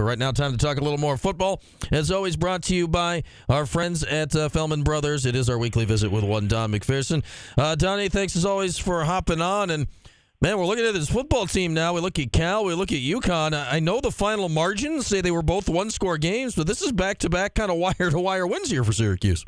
right now, time to talk a little more football. As always, brought to you by our friends at Fellman Brothers. It is our weekly visit with one Don McPherson. Donnie, thanks as always for hopping on. And, man, we're looking at this football team now. We look at Cal, we look at UConn. I know the final margins say they were both one-score games, but this is back-to-back kind of wire-to-wire wins here for Syracuse.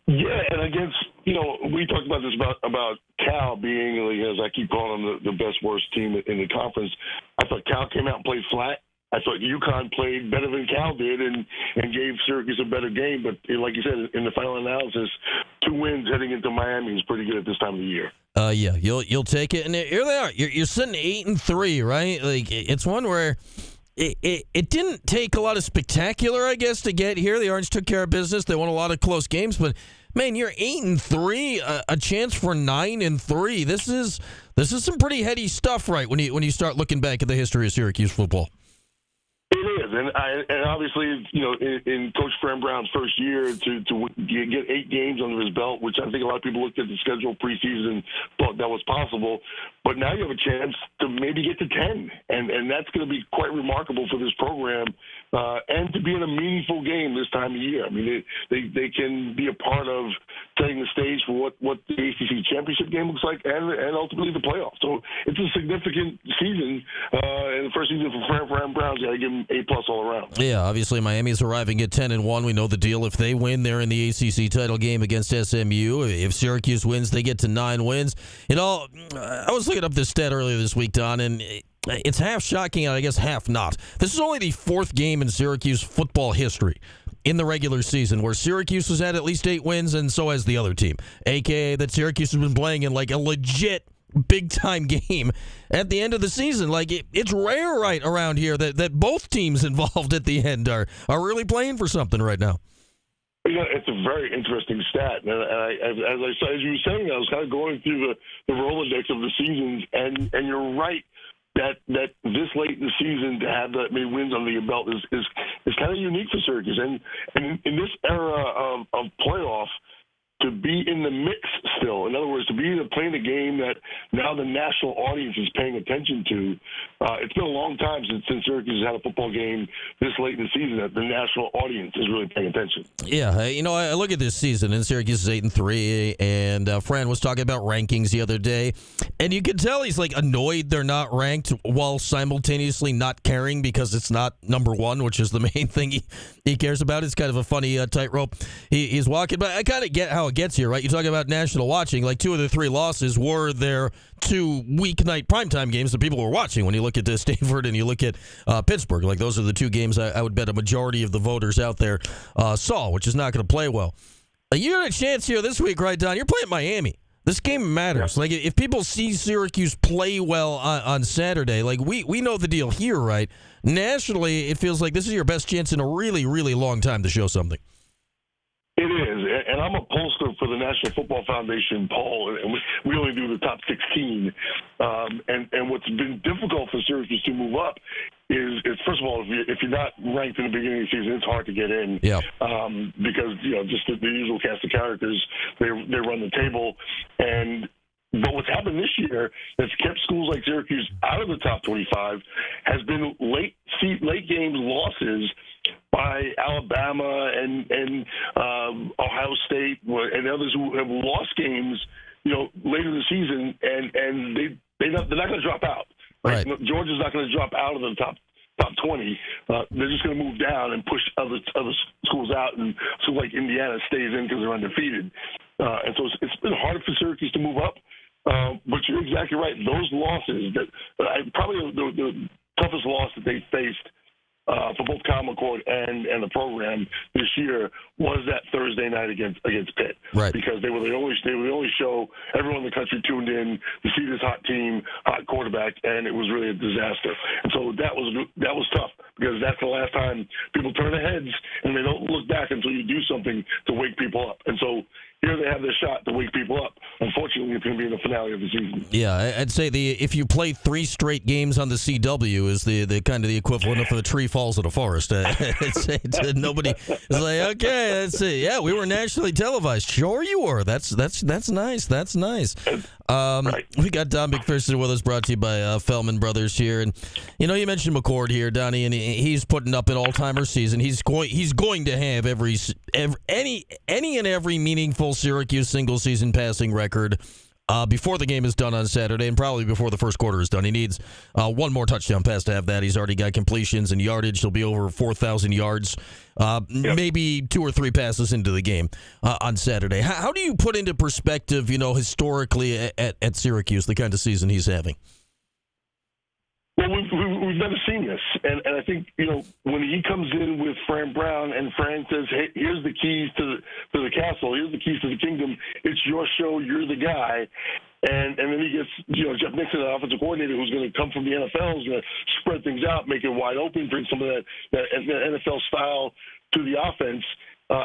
Yeah, and against, we talked about this about Cal being, as I keep calling them, the best worst team in the conference. I thought Cal came out and played flat. I thought UConn played better than Cal did and gave Syracuse a better game. But like you said, in the final analysis, 2 wins heading into Miami is pretty good at this time of the year. Yeah, you'll take it. And here they are. You're sitting 8-3, right? Like, it's one where it didn't take a lot of spectacular, I guess, to get here. The Orange took care of business. They won a lot of close games, but man, you're 8-3, a chance for 9-3. This is some pretty heady stuff, right? When you start looking back at the history of Syracuse football. It is, and obviously, in Coach Fran Brown's first year to get 8 games under his belt, which I think a lot of people looked at the schedule preseason and thought that was possible. But now you have a chance to maybe get to 10, and that's going to be quite remarkable for this program, and to be in a meaningful game this time of year. I mean, they can be a part of setting the stage for what the ACC championship game looks like, and ultimately the playoffs. So it's a significant season, and the first season for Fran Brown. You got to give him A+ all around. Yeah, obviously Miami's arriving at 10-1. We know the deal. If they win, they're in the ACC title game against SMU. If Syracuse wins, they get to 9 wins. I was looking up this stat earlier this week, Don, and it's half shocking and I guess half not. This is only the 4th game in Syracuse football history in the regular season where Syracuse has had at least 8 wins, and so has the other team, a.k.a. that Syracuse has been playing in like a legit big-time game at the end of the season. Like, it's rare right around here that both teams involved at the end are really playing for something right now. It's a very interesting stat. And as you were saying, I was kind of going through the Rolodex of the seasons, and you're right that this late in the season to have that many wins under your belt is kind of unique for Syracuse. And in this era of playoff, to be in the mix still, in other words, to be playing a game that now the national audience is paying attention to. It's been a long time since Syracuse has had a football game this late in the season that the national audience is really paying attention. Yeah, I look at this season, and Syracuse is 8-3, and Fran was talking about rankings the other day, and you can tell he's like annoyed they're not ranked while simultaneously not caring because it's not number 1, which is the main thing he cares about. It's kind of a funny tightrope he's walking, but I kind of get how it gets here, right? You talk about national watching, like 2 of the 3 losses were their 2 weeknight primetime games that people were watching. When you look at Stanford and you look at Pittsburgh, like those are the 2 games I would bet a majority of the voters out there saw, which is not going to play well. You got a chance here this week, right, Don? You're playing Miami. This game matters. Like, if people see Syracuse play well on Saturday, like we know the deal here, right? Nationally, it feels like this is your best chance in a really, really long time to show something. It is, and I'm a pollster for the National Football Foundation poll, and we only do the top 16. And what's been difficult for Syracuse to move up is first of all, if you're not ranked in the beginning of the season, it's hard to get in. Yeah. Because just the usual cast of characters, they run the table, but what's happened this year that's kept schools like Syracuse out of the top 25 has been late games losses by Alabama and Ohio State and others who have lost games, later in the season, and they're not going to drop out. Right? Georgia's not going to drop out of the top 20. They're just going to move down and push other schools out, and so like Indiana stays in because they're undefeated. And so it's been harder for Syracuse to move up. But you're exactly right. Those losses, probably the toughest loss that they faced for both McCord's and the program this year was that Thursday night against Pitt, right? Because they were the only show. Everyone in the country tuned in to see this hot team, hot quarterback, and it was really a disaster. And so that was tough because that's the last time people turn their heads and they don't look back until you do something to wake people up. And so here they have their shot to wake people up. Unfortunately, it's going to be in the finale of the season. Yeah, I'd say if you play 3 straight games on the CW is the kind of the equivalent of a tree falls in a forest. Nobody is like, okay, that's it. Yeah, we were nationally televised. Sure, you were. That's nice. That's nice. Right. We got Don McPherson with us, brought to you by Fellman Brothers here. And, you mentioned McCord here, Donnie, and he's putting up an all-timer season. He's going to have any and every meaningful Syracuse single-season passing record before the game is done on Saturday, and probably before the first quarter is done. He needs one more touchdown pass to have that. He's already got completions and yardage. He'll be over 4,000 yards, maybe 2 or 3 passes into the game on Saturday. How do you put into perspective, historically at Syracuse, the kind of season he's having? Well, we've never seen this, and I think when he comes in with Fran Brown and Fran says, "Hey, here's the keys to the castle. Here's the keys to the kingdom. It's your show. You're the guy." And then he gets Jeff Nixon, an offensive coordinator, who's going to come from the NFL, who's going to spread things out, make it wide open, bring some of that NFL style to the offense.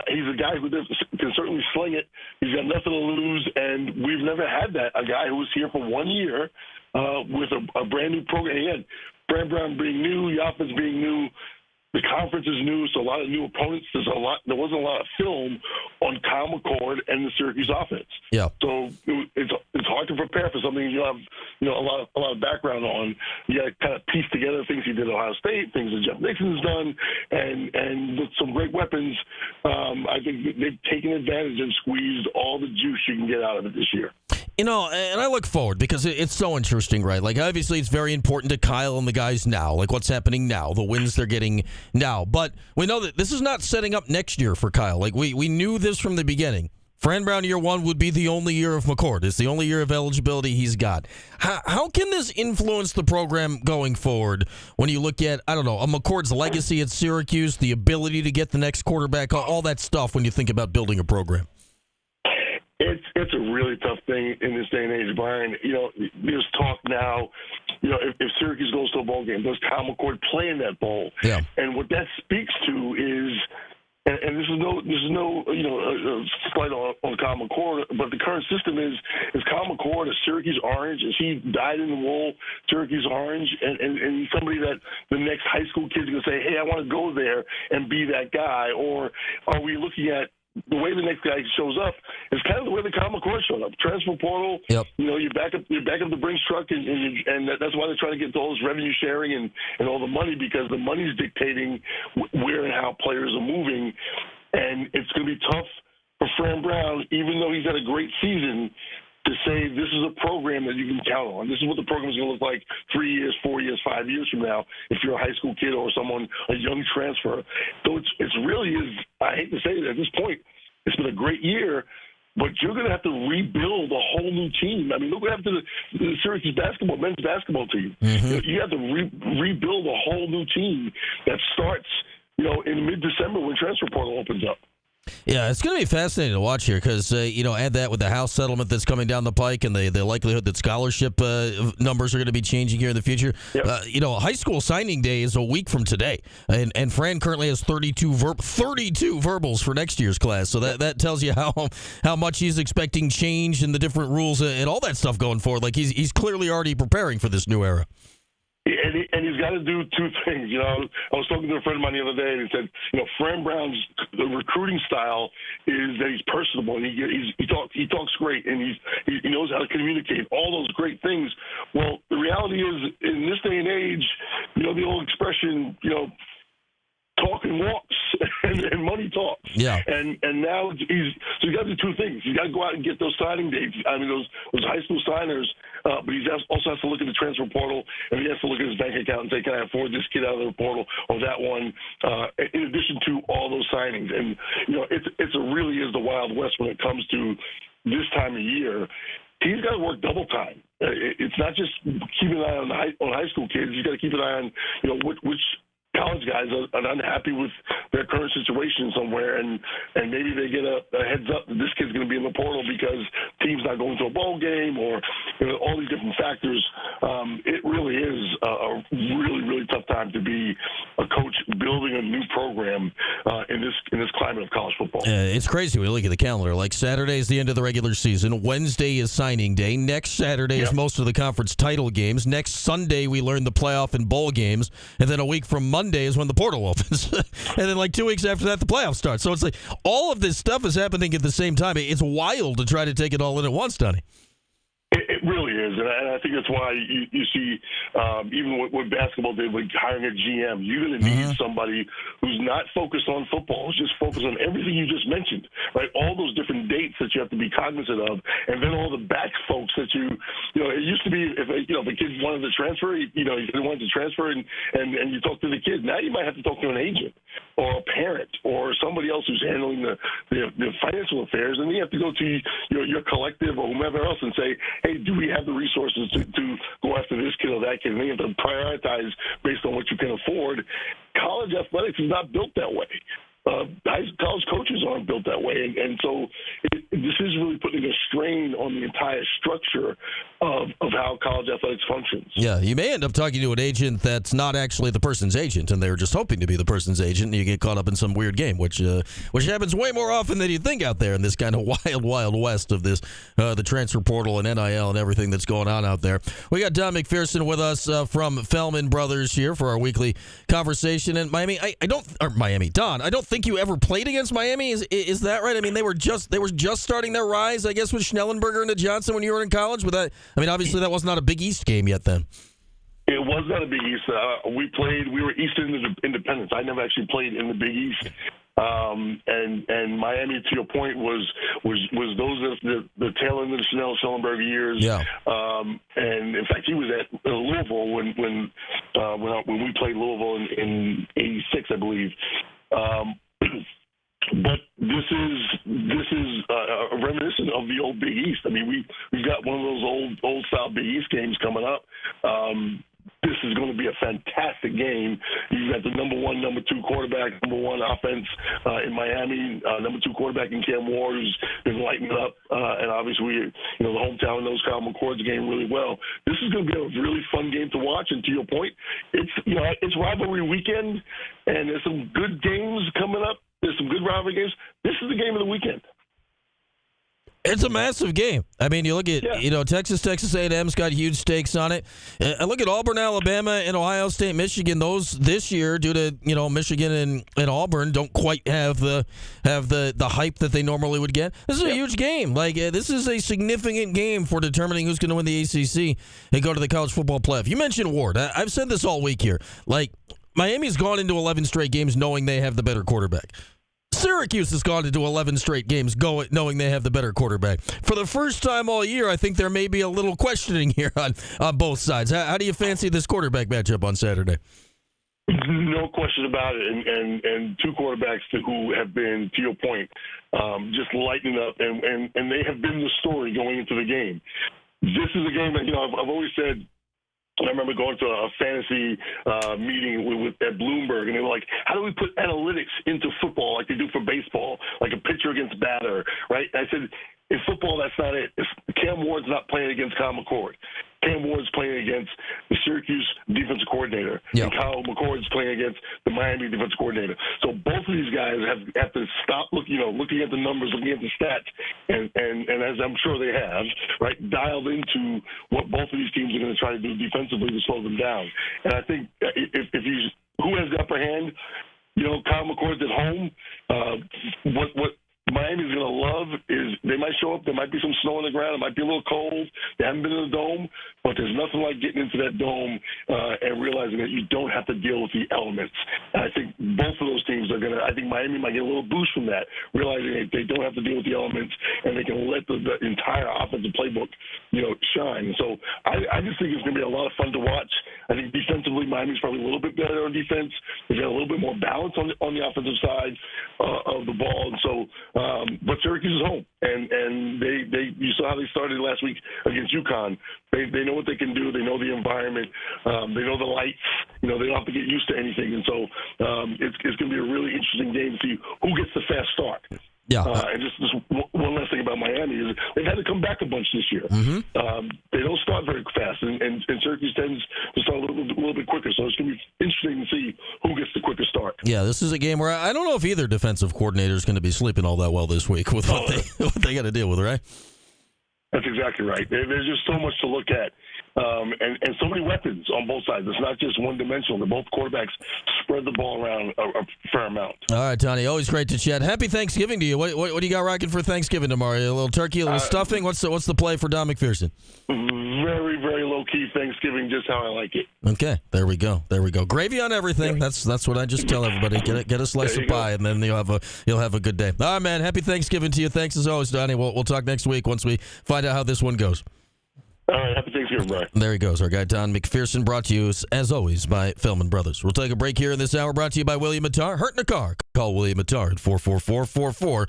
He's a guy who can certainly sling it. He's got nothing to lose, and we've never had that. A guy who was here for 1 year with a brand new program. Again, Fran Brown being new, the offense being new, the conference is new, so a lot of new opponents. There wasn't a lot of film on Kyle McCord and the Syracuse offense. Yeah. So it's hard to prepare for something you have a lot of background on. You got to kind of piece together things he did at Ohio State, things that Jeff Nixon's done, and with some great weapons. I think they've taken advantage and squeezed all the juice you can get out of it this year. And I look forward because it's so interesting, right? Like, obviously, it's very important to Kyle and the guys now, like what's happening now, the wins they're getting now. But we know that this is not setting up next year for Kyle. Like, we knew this from the beginning. Fran Brown year 1 would be the only year of McCord. It's the only year of eligibility he's got. How can this influence the program going forward when you look at, a McCord's legacy at Syracuse, the ability to get the next quarterback, all that stuff when you think about building a program? It's a really tough thing in this day and age, Brian. There's talk now, if Syracuse goes to a bowl game, does Kyle McCord play in that bowl? Yeah. And what that speaks to is, and this is no slight on Kyle McCord, but the current system is Kyle McCord a Syracuse Orange? Is he dyed in the wool Syracuse Orange? And he's somebody that the next high school kid's going to say, hey, I want to go there and be that guy? Or are we looking at the way the next guy shows up is kind of the way the Kyle McCord showed up. Transfer portal. Yep. You back up the Brinks truck, and that's why they're trying to get all this revenue sharing and all the money, because the money's dictating where and how players are moving. And it's going to be tough for Fran Brown, even though he's had a great season, to say this is a program that you can count on. This is what the program is going to look like 3 years, 4 years, 5 years from now if you're a high school kid or a young transfer. So it's really is, I hate to say it at this point, it's been a great year, but you're going to have to rebuild a whole new team. I mean, look what happened to the Syracuse men's basketball team. Mm-hmm. You have to rebuild a whole new team that starts, in mid-December when transfer portal opens up. Yeah, it's going to be fascinating to watch here because, add that with the House settlement that's coming down the pike and the likelihood that scholarship numbers are going to be changing here in the future. Yep. High school signing day is a week from today, and Fran currently has 32 verbals for next year's class. So that tells you how much he's expecting change in the different rules and all that stuff going forward. Like, he's clearly already preparing for this new era. And he's got to do two things. I was talking to a friend of mine the other day, and he said, Fran Brown's recruiting style is that he's personable, and he talks great, and he knows how to communicate. All those great things. Well, the reality is, in this day and age, the old expression, talk and walks and money talks. Yeah. And now he's got to do two things. He's got to go out and get those signing dates. I mean, those high school signers. But he also has to look at the transfer portal, and he has to look at his bank account and say, can I afford this kid out of the portal or that one? In addition to all those signings, and it really is the Wild West when it comes to this time of year. He's got to work double time. It's not just keeping an eye on high school kids. He's got to keep an eye on which college guys are unhappy with their current situation somewhere, and maybe they get a heads up that this kid's going to be in the portal because team's not going to a bowl game, or all these different factors. It really is a really, really tough time to be a coach building a new program in this climate of college football. It's crazy. We look at the calendar. Like, Saturday is the end of the regular season. Wednesday is signing day. Next Saturday is most of the conference title games. Next Sunday we learn the playoff and bowl games, and then a week from Monday is when the portal opens. And then 2 weeks after that, the playoffs start. So it's like all of this stuff is happening at the same time. It's wild to try to take it all in at once, Donnie. really is, and I think that's why you see, even what basketball did with hiring a GM, you're going to need somebody who's not focused on football, who's just focused on everything you just mentioned, right? All those different dates that you have to be cognizant of, and then all the back folks that you know, it used to be if a kid wanted to transfer, he wanted to transfer, and you talk to the kid. Now you might have to talk to an agent or a parent or somebody else who's handling the financial affairs, and you have to go to your collective or whomever else and say, hey, do we have the resources to go after this kid or that kid? And then you have to prioritize based on what you can afford. College athletics is not built that way. College coaches aren't built that way, and so this is really putting a strain on the entire structure of how college athletics functions. Yeah, you may end up talking to an agent that's not actually the person's agent, and they're just hoping to be the person's agent, and you get caught up in some weird game, which happens way more often than you think out there in this kind of wild west of this the transfer portal and NIL and everything that's going on out there. We got Don McPherson with us from Fellman Brothers here for our weekly conversation. And Miami, Don, I don't think you ever played against Miami. Is that right? I mean, they were just starting their rise, I guess, with Schnellenberger and Johnson when you were in college. With that, I mean, obviously that was not a Big East game yet then. It was not a Big East. We were Eastern Independents. I never actually played in the Big East. And Miami, to your point, was those the tail end of the Schnellenberger years. Yeah. And in fact, he was at Louisville when we played Louisville in '86, I believe. But this is a reminiscent of the old Big East. I mean, we've got one of those old style Big East games coming up. This is going to be a fantastic game. You've got the number one, number two quarterback, number one offense in Miami, number two quarterback in Cam Ward, who's been lighting it up, and obviously, the hometown knows Kyle McCord's game really well. This is going to be a really fun game to watch. And to your point, it's rivalry weekend, and there's some good games coming up. There's some good rivalry games. This is the game of the weekend. It's a massive game. I mean, you look at, Texas A&M's got huge stakes on it. I look at Auburn, Alabama, and Ohio State, Michigan. Those this year, due to, Michigan and Auburn, don't quite have the hype that they normally would get. This is a huge game. Like, this is a significant game for determining who's going to win the ACC and go to the college football playoff. You mentioned Ward. I've said this all week here. Like, Miami's gone into 11 straight games knowing they have the better quarterback. Syracuse has gone into 11 straight games knowing they have the better quarterback. For the first time all year, I think there may be a little questioning here on both sides. How do you fancy this quarterback matchup on Saturday? No question about it, and two quarterbacks who have been, to your point, just lighting up, and they have been the story going into the game. This is a game that, I've always said, I remember going to a fantasy meeting at Bloomberg, and they were like, how do we put analytics into football like they do for baseball, like a pitcher against batter, right? And I said, in football, that's not it. Cam Ward's not playing against Kyle McCord. Cam Ward's playing against the Syracuse defensive coordinator, and Kyle McCord's playing against the Miami defensive coordinator. So both of these guys have to stop looking at the numbers, looking at the stats, and as I'm sure they have, right, dialed into what both of these teams are going to try to do defensively to slow them down. And I think who has the upper hand? Kyle McCord's at home. What Miami's going to love is they might show up. There might be some snow on the ground. It might be a little cold. They haven't been in the dome, but there's nothing like getting into that dome and realizing that you don't have to deal with the elements. And I think both of those teams are going to – I think Miami might get a little boost from that, realizing that they don't have to deal with the elements and they can let the entire offensive playbook, shine. So I just think it's going to be a lot of fun to watch. I think defensively, Miami's probably a little bit better on defense. They've got a little bit more balance on the offensive side of the ball. And so but Syracuse is home, and they you saw how they started last week against UConn. They know what they can do. They know the environment. They know the lights. They don't have to get used to anything. And so it's going to be a really interesting game to see who gets the fast start. Yeah. And just one last thing about Miami is they've had to come back a bunch this year. Mm-hmm. They don't start very fast, and Syracuse tends to start a little bit quicker. So it's going to be interesting to see who gets the quicker start. Yeah, this is a game where I don't know if either defensive coordinator is going to be sleeping all that well this week with what they got to deal with, right? That's exactly right. There's just so much to look at and so many weapons on both sides. It's not just one-dimensional. They're both quarterbacks spread the ball around a fair amount. All right, Tony, always great to chat. Happy Thanksgiving to you. What do you got rocking for Thanksgiving tomorrow? A little turkey, a little stuffing? What's the play for Don McPherson? Very, very low-key Thanksgiving, just how I like it. Okay, there we go. Gravy on everything. Yeah. That's what I just tell everybody. Get a slice of pie, and then you'll have a good day. All right, man. Happy Thanksgiving to you. Thanks as always, Donnie. We'll talk next week once we find out how this one goes. All right, happy Thanksgiving, Brian. There he goes, our guy Don McPherson, brought to you, as always, by Feldman Brothers. We'll take a break here in this hour, brought to you by William Attar. Hurt in a car? Call William Attar at 444-4444.